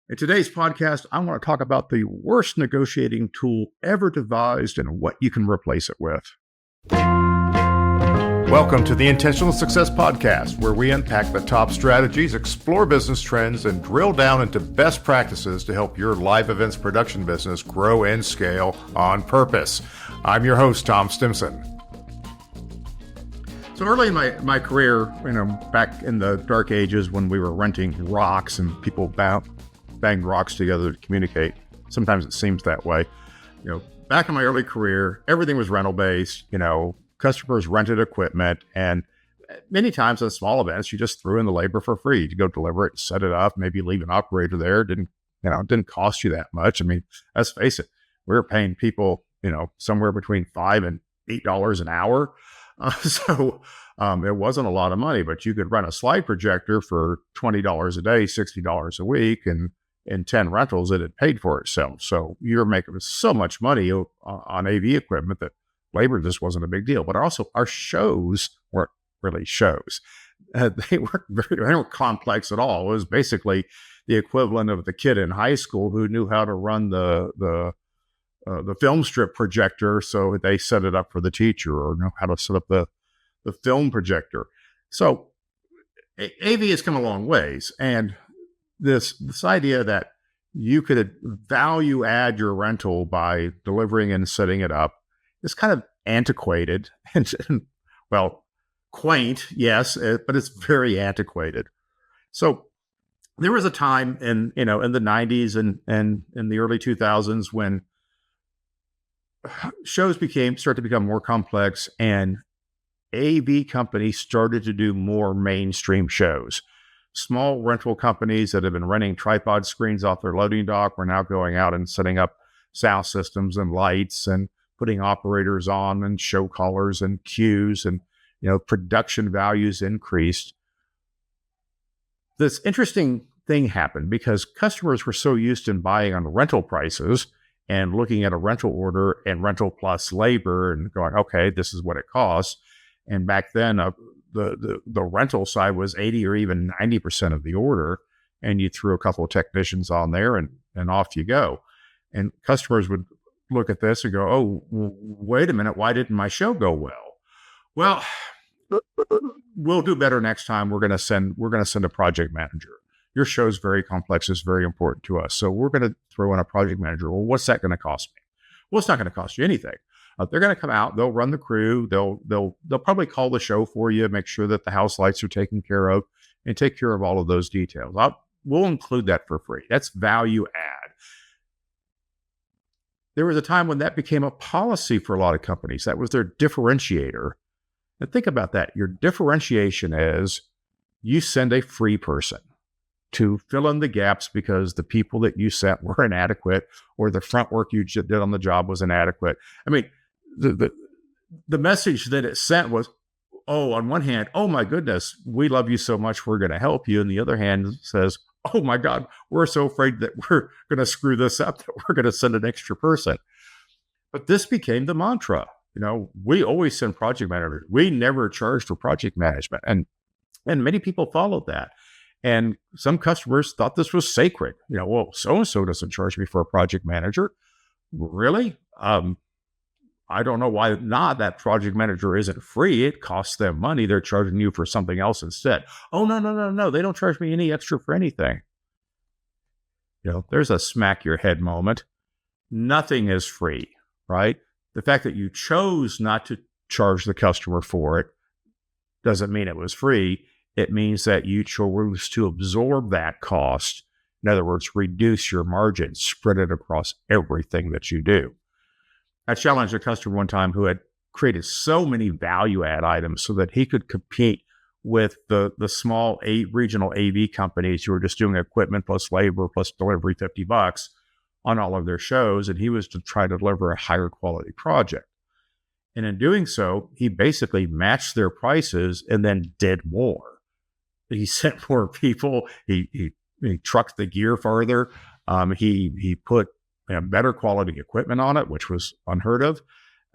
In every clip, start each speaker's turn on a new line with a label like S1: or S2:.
S1: In today's podcast, I want to talk about the worst negotiating tool ever devised and what you can replace it with. Welcome to the Intentional Success Podcast, where we unpack the top strategies, explore business trends, and drill down into best practices to help your live events production business grow and scale on purpose. I'm your host, Tom Stimson. So early in my career, back in the dark ages when we were renting rocks and people banged rocks together to communicate. Sometimes it seems that way. Back in my early career, everything was rental based. Customers rented equipment, and many times in small events, you just threw in the labor for free to go deliver it, set it up, maybe leave an operator there. It didn't cost you that much. I mean, let's face it, we were paying people, somewhere between $5 and $8 an hour. So it wasn't a lot of money, but you could run a slide projector for $20 a day, $60 a week, and in 10 rentals, it had paid for itself. So you're making so much money on AV equipment that labor just wasn't a big deal. But also our shows weren't really shows. They weren't complex at all. It was basically the equivalent of the kid in high school who knew how to run the film strip projector, so they set it up for the teacher, or know how to set up the film projector. So AV has come a long ways, and this well that you could value add your rental by delivering and setting it up is kind of antiquated and quaint, yes, but it's very antiquated. So there was a time in the 90s and in the early 2000s when shows started to become more complex, and AV companies started to do more mainstream shows. Small rental companies that have been renting tripod screens off their loading dock were now going out and setting up sound systems and lights and putting operators on and show callers and cues, and production values increased. This interesting thing happened because customers were so used to buying on rental prices and looking at a rental order and rental plus labor and going, okay, this is what it costs. And back then, the rental side was 80 or even 90% of the order, and you threw a couple of technicians on there and off you go. And customers would look at this and go, oh, wait a minute, why didn't my show go well? Well, we'll do better next time. We're going to send a project manager. Your show's very complex. It's very important to us. So we're going to throw in a project manager. Well, what's that going to cost me? Well, it's not going to cost you anything. They're going to come out. They'll run the crew. They'll probably call the show for you, make sure that the house lights are taken care of, and take care of all of those details. We'll include that for free. That's value add. There was a time when that became a policy for a lot of companies. That was their differentiator. And think about that. Your differentiation is you send a free person to fill in the gaps because the people that you sent were inadequate, or the front work you did on the job was inadequate. I mean, the message that it sent was, oh, on one hand, oh my goodness, we love you so much, we're going to help you. And the other hand says, oh my God, we're so afraid that we're going to screw this up that we're going to send an extra person. But this became the mantra. We always send project managers. We never charge for project management. And many people followed that. And some customers thought this was sacred. Well, so-and-so doesn't charge me for a project manager. Really? I don't know why not. That project manager isn't free. It costs them money. They're charging you for something else instead. Oh, no. They don't charge me any extra for anything. There's a smack your head moment. Nothing is free, right? The fact that you chose not to charge the customer for it doesn't mean it was free. It means that you chose to absorb that cost. In other words, reduce your margin, spread it across everything that you do. I challenged a customer one time who had created so many value add items so that he could compete with the small regional AV companies who were just doing equipment plus labor plus delivery $50 on all of their shows. And he was to try to deliver a higher quality project. And in doing so, he basically matched their prices and then did more. He sent more people. He trucked the gear farther. He put better quality equipment on it, which was unheard of.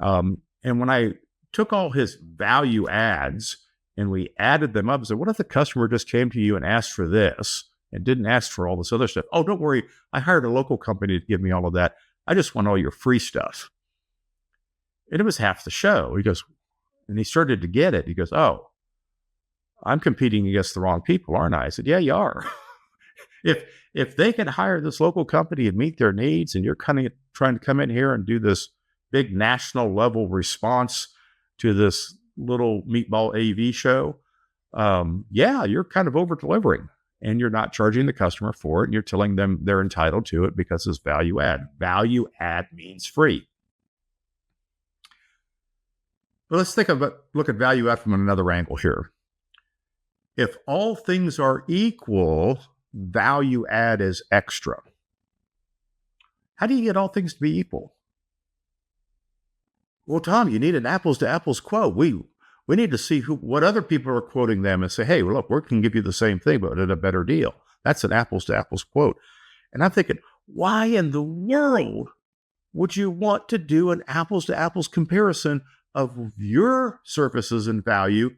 S1: And when I took all his value adds and we added them up, I said, what if the customer just came to you and asked for this? and didn't ask for all this other stuff. Oh, don't worry. I hired a local company to give me all of that. I just want all your free stuff. And it was half the show. He goes, and he started to get it. He goes, oh, I'm competing against the wrong people, aren't I? I said, yeah, you are. If they can hire this local company and meet their needs, and you're trying to come in here and do this big national level response to this little meatball AV show, yeah, you're kind of over delivering, and you're not charging the customer for it. And you're telling them they're entitled to it because it's value add. Value add means free. But let's look at value add from another angle here. If all things are equal, value add is extra. How do you get all things to be equal? Well, Tom, you need an apples to apples quote. We need to see what other people are quoting them and say, hey, well, look, we can give you the same thing, but at a better deal. That's an apples to apples quote. And I'm thinking, why in the world would you want to do an apples to apples comparison of your services and value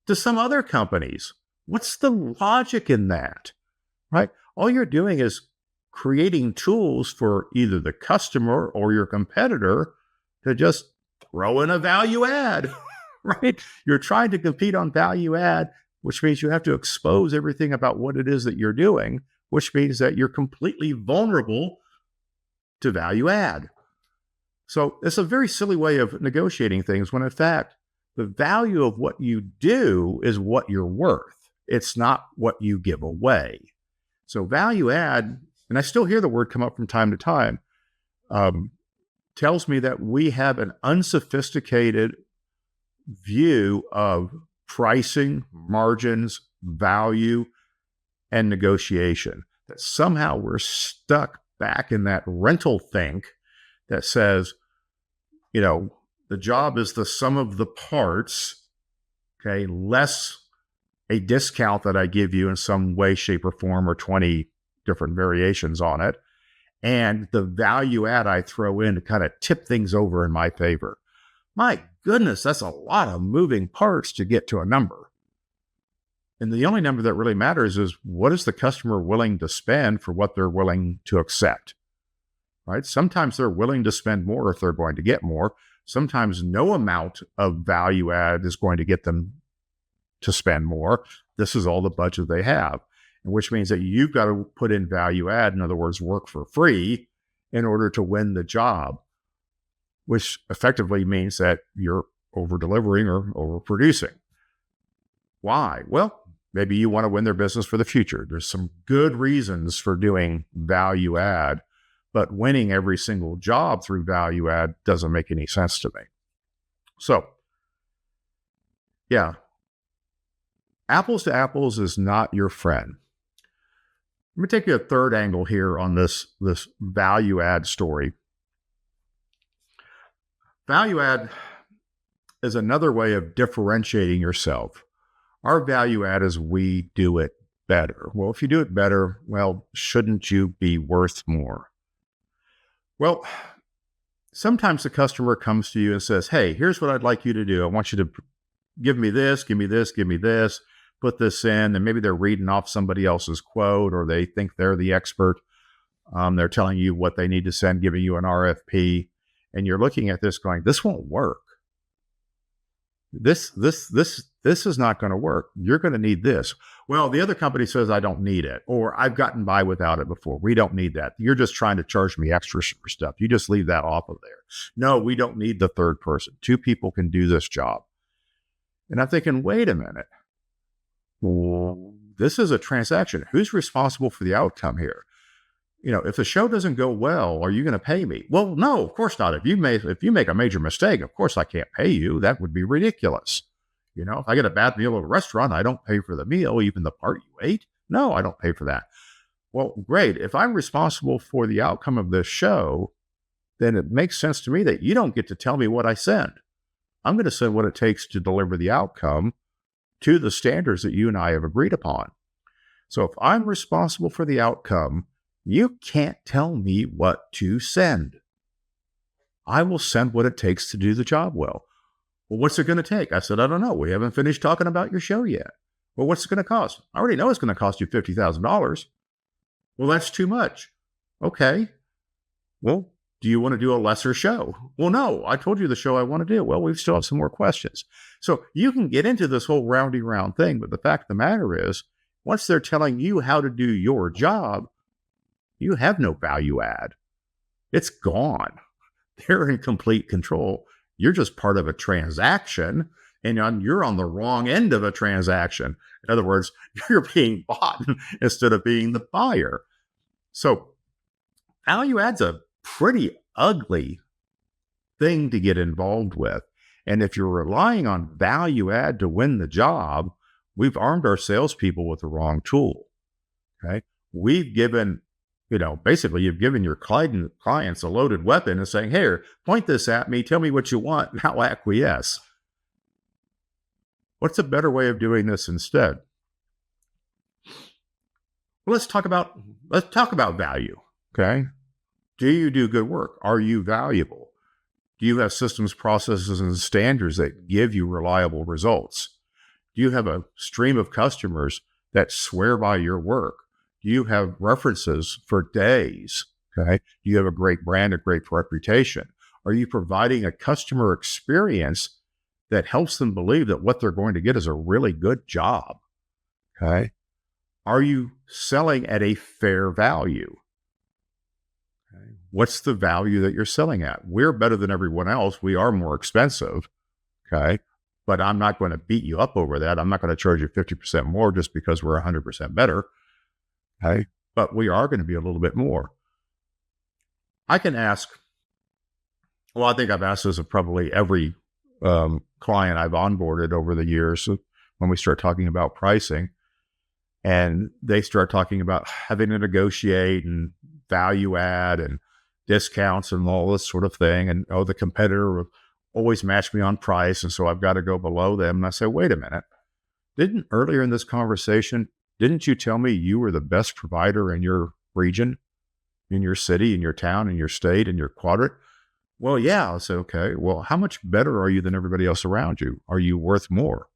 S1: to some other companies? What's the logic in that, right? All you're doing is creating tools for either the customer or your competitor to just throw in a value add, right? You're trying to compete on value add, which means you have to expose everything about what it is that you're doing, which means that you're completely vulnerable to value add. So it's a very silly way of negotiating things when in fact, the value of what you do is what you're worth. It's not what you give away. So value add, and I still hear the word come up from time to time, tells me that we have an unsophisticated view of pricing, margins, value, and negotiation. That somehow we're stuck back in that rental think that says, the job is the sum of the parts, okay, less a discount that I give you in some way, shape, or form, or 20 different variations on it, and the value add I throw in to kind of tip things over in my favor. My goodness, that's a lot of moving parts to get to a number. And the only number that really matters is what is the customer willing to spend for what they're willing to accept, right? Sometimes they're willing to spend more if they're going to get more. Sometimes no amount of value add is going to get them to spend more. This is all the budget they have, which means that you've got to put in value add, in other words, work for free in order to win the job, which effectively means that you're over-delivering or overproducing. Why? Well, maybe you want to win their business for the future. There's some good reasons for doing value add, but winning every single job through value add doesn't make any sense to me. So, yeah, apples to apples is not your friend. Let me take you a third angle here on this value add story. Value add is another way of differentiating yourself. Our value add is we do it better. Well, if you do it better, well, shouldn't you be worth more? Well, sometimes the customer comes to you and says, hey, here's what I'd like you to do. I want you to give me this, give me this, give me this, put this in, and maybe they're reading off somebody else's quote, or they think they're the expert. They're telling you what they need to send, giving you an RFP, and you're looking at this going, this won't work. This is not going to work. You're going to need this. Well, the other company says I don't need it, or I've gotten by without it before. We don't need that. You're just trying to charge me extra for stuff. You just leave that off of there. No, we don't need the third person. 2 people can do this job. And I'm thinking, wait a minute. Well, this is a transaction. Who's responsible for the outcome here? If the show doesn't go well, are you going to pay me? Well, no, of course not. If you make a major mistake, of course I can't pay you. That would be ridiculous. If I get a bad meal at a restaurant, I don't pay for the meal, even the part you ate. No, I don't pay for that. Well, great. If I'm responsible for the outcome of this show, then it makes sense to me that you don't get to tell me what I send. I'm going to send what it takes to deliver the outcome to the standards that you and I have agreed upon. So if I'm responsible for the outcome, you can't tell me what to send. I will send what it takes to do the job well. Well, what's it going to take? I said, I don't know. We haven't finished talking about your show yet. Well, what's it going to cost? I already know it's going to cost you $50,000. Well, that's too much. Okay. Well, do you want to do a lesser show? Well, no, I told you the show I want to do. Well, we still have some more questions. So you can get into this whole roundy round thing, but the fact of the matter is, once they're telling you how to do your job, you have no value add. It's gone. They're in complete control. You're just part of a transaction, and you're on the wrong end of a transaction. In other words, you're being bought instead of being the buyer. So value add's a pretty ugly thing to get involved with. And if you're relying on value add to win the job, we've armed our salespeople with the wrong tool. Okay. We've given, basically you've given your clients a loaded weapon and saying, here, point this at me, tell me what you want, and I'll acquiesce. What's a better way of doing this instead? Well, let's talk about value. Okay. Do you do good work? Are you valuable? Do you have systems, processes, and standards that give you reliable results? Do you have a stream of customers that swear by your work? Do you have references for days? Okay. Do you have a great brand, a great reputation? Are you providing a customer experience that helps them believe that what they're going to get is a really good job? Okay. Are you selling at a fair value? Okay. What's the value that you're selling at? We're better than everyone else. We are more expensive. Okay. But I'm not going to beat you up over that. I'm not going to charge you 50% more just because we're 100% better. Okay. But we are going to be a little bit more. I can ask, well, I think I've asked this of probably every client I've onboarded over the years when we start talking about pricing, and they start talking about having to negotiate and value add and discounts and all this sort of thing. And, the competitor will always match me on price, and so I've got to go below them. And I say, wait a minute. Earlier in this conversation, didn't you tell me you were the best provider in your region, in your city, in your town, in your state, in your quadrant? Well, yeah. I'll say, okay, well, how much better are you than everybody else around you? Are you worth more?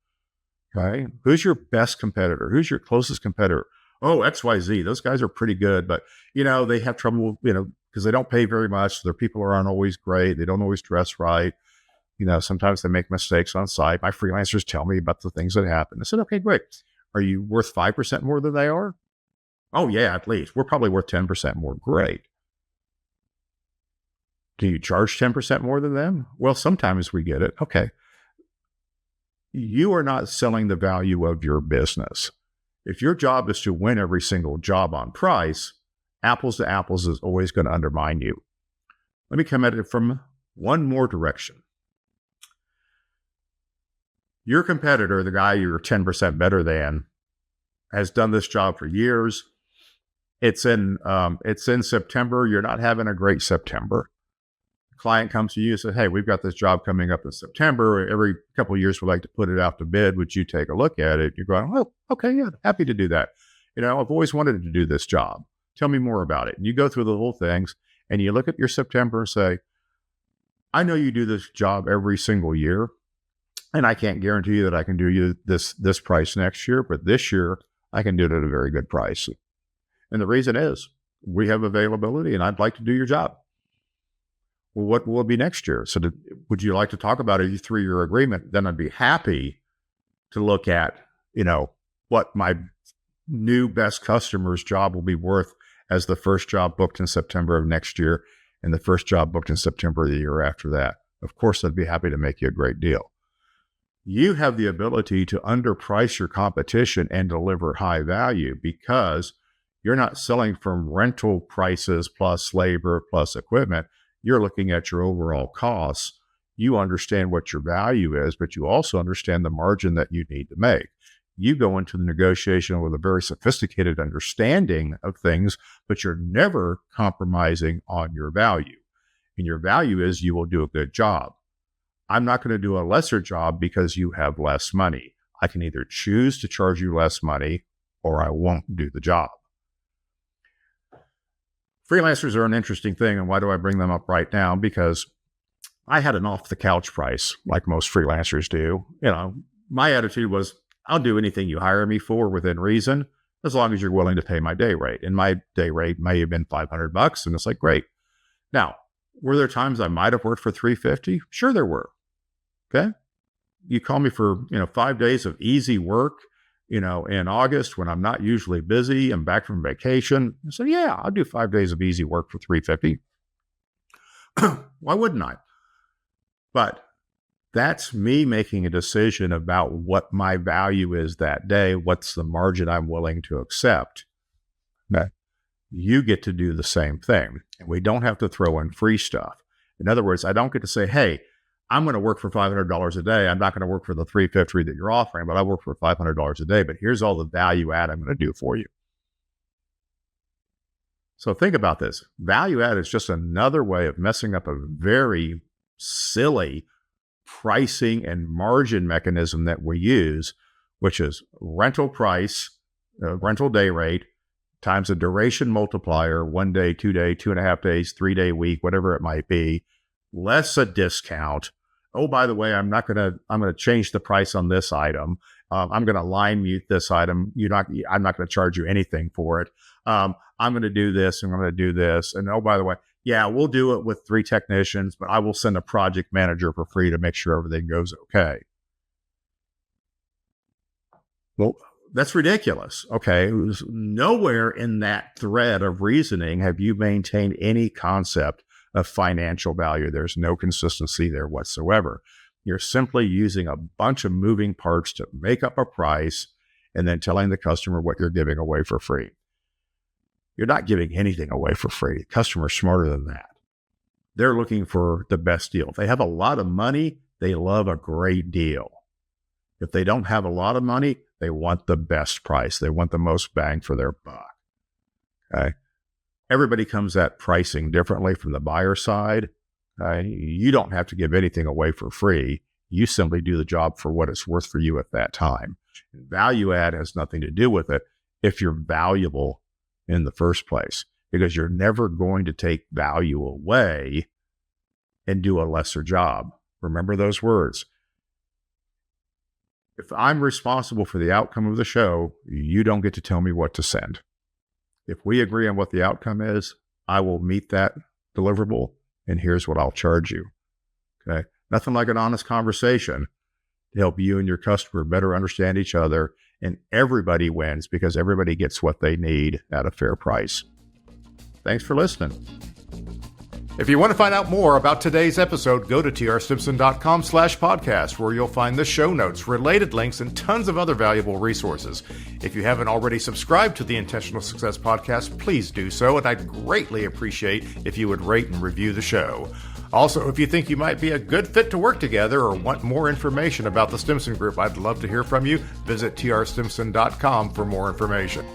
S1: Okay. Who's your best competitor? Who's your closest competitor? Oh, XYZ. Those guys are pretty good, but they have trouble, because they don't pay very much. Their people aren't always great. They don't always dress right. Sometimes they make mistakes on site. My freelancers tell me about the things that happen. I said, okay, great. Are you worth 5% more than they are? Oh yeah, at least. We're probably worth 10% more. Great. Do you charge 10% more than them? Well, sometimes we get it. Okay. You are not selling the value of your business. If your job is to win every single job on price, apples to apples is always going to undermine you. Let me come at it from one more direction. Your competitor, the guy you're 10% better than, has done this job for years. It's in September. You're not having a great September. The client comes to you and says, hey, we've got this job coming up in September. Every couple of years, we like to put it out to bid. Would you take a look at it? You're going, oh, okay, yeah, happy to do that. I've always wanted to do this job. Tell me more about it. And you go through the whole things, and you look at your September and say, I know you do this job every single year, and I can't guarantee you that I can do you this price next year, but this year I can do it at a very good price. And the reason is we have availability, and I'd like to do your job. Well, what will it be next year? So would you like to talk about a 3-year agreement? Then I'd be happy to look at, what my new best customer's job will be worth as the first job booked in September of next year and the first job booked in September of the year after that. Of course, I'd be happy to make you a great deal. You have the ability to underprice your competition and deliver high value because you're not selling from rental prices plus labor plus equipment. You're looking at your overall costs. You understand what your value is, but you also understand the margin that you need to make. You go into the negotiation with a very sophisticated understanding of things, but you're never compromising on your value. And your value is you will do a good job. I'm not going to do a lesser job because you have less money. I can either choose to charge you less money or I won't do the job. Freelancers are an interesting thing. And why do I bring them up right now? Because I had an off the couch price like most freelancers do. My attitude was I'll do anything you hire me for within reason, as long as you're willing to pay my day rate. And my day rate may have been $500. And it's like, great. Now, were there times I might have worked for $350? Sure, there were. Okay. You call me for, 5 days of easy work, in August when I'm not usually busy. I'm back from vacation. So yeah, I'll do 5 days of easy work for $350. Why wouldn't I? But that's me making a decision about what my value is that day. What's the margin I'm willing to accept? Okay. You get to do the same thing. And we don't have to throw in free stuff. In other words, I don't get to say, hey, I'm going to work for $500 a day. I'm not going to work for the $350 that you're offering, but I work for $500 a day. But here's all the value add I'm going to do for you. So think about this. Value add is just another way of messing up a very silly pricing and margin mechanism that we use, which is rental price, rental day rate, times a duration multiplier, 1 day, 2 day, 2.5 days, 3 day week, whatever it might be, less a discount. Oh, by the way, I'm going to change the price on this item. I'm going to line mute this item. I'm not going to charge you anything for it. I'm going to do this and I'm going to do this. And oh, by the way, yeah, we'll do it with 3 technicians, but I will send a project manager for free to make sure everything goes okay. Well, that's ridiculous. Okay. Nowhere in that thread of reasoning have you maintained any concept of financial value. There's no consistency there whatsoever. You're simply using a bunch of moving parts to make up a price and then telling the customer what you're giving away for free. You're not giving anything away for free. The customer's smarter than that. They're looking for the best deal. If they have a lot of money, they love a great deal. If they don't have a lot of money, they want the best price. They want the most bang for their buck. Okay. Everybody comes at pricing differently from the buyer side. You don't have to give anything away for free. You simply do the job for what it's worth for you at that time. Value add has nothing to do with it if you're valuable in the first place, because you're never going to take value away and do a lesser job. Remember those words. If I'm responsible for the outcome of the show, you don't get to tell me what to send. If we agree on what the outcome is, I will meet that deliverable, and here's what I'll charge you. Okay. Nothing like an honest conversation to help you and your customer better understand each other, and everybody wins because everybody gets what they need at a fair price. Thanks for listening.
S2: If you want to find out more about today's episode, go to trstimson.com/podcast, where you'll find the show notes, related links, and tons of other valuable resources. If you haven't already subscribed to the Intentional Success Podcast, please do so, and I'd greatly appreciate if you would rate and review the show. Also, if you think you might be a good fit to work together or want more information about the Stimson Group, I'd love to hear from you. Visit trstimson.com for more information.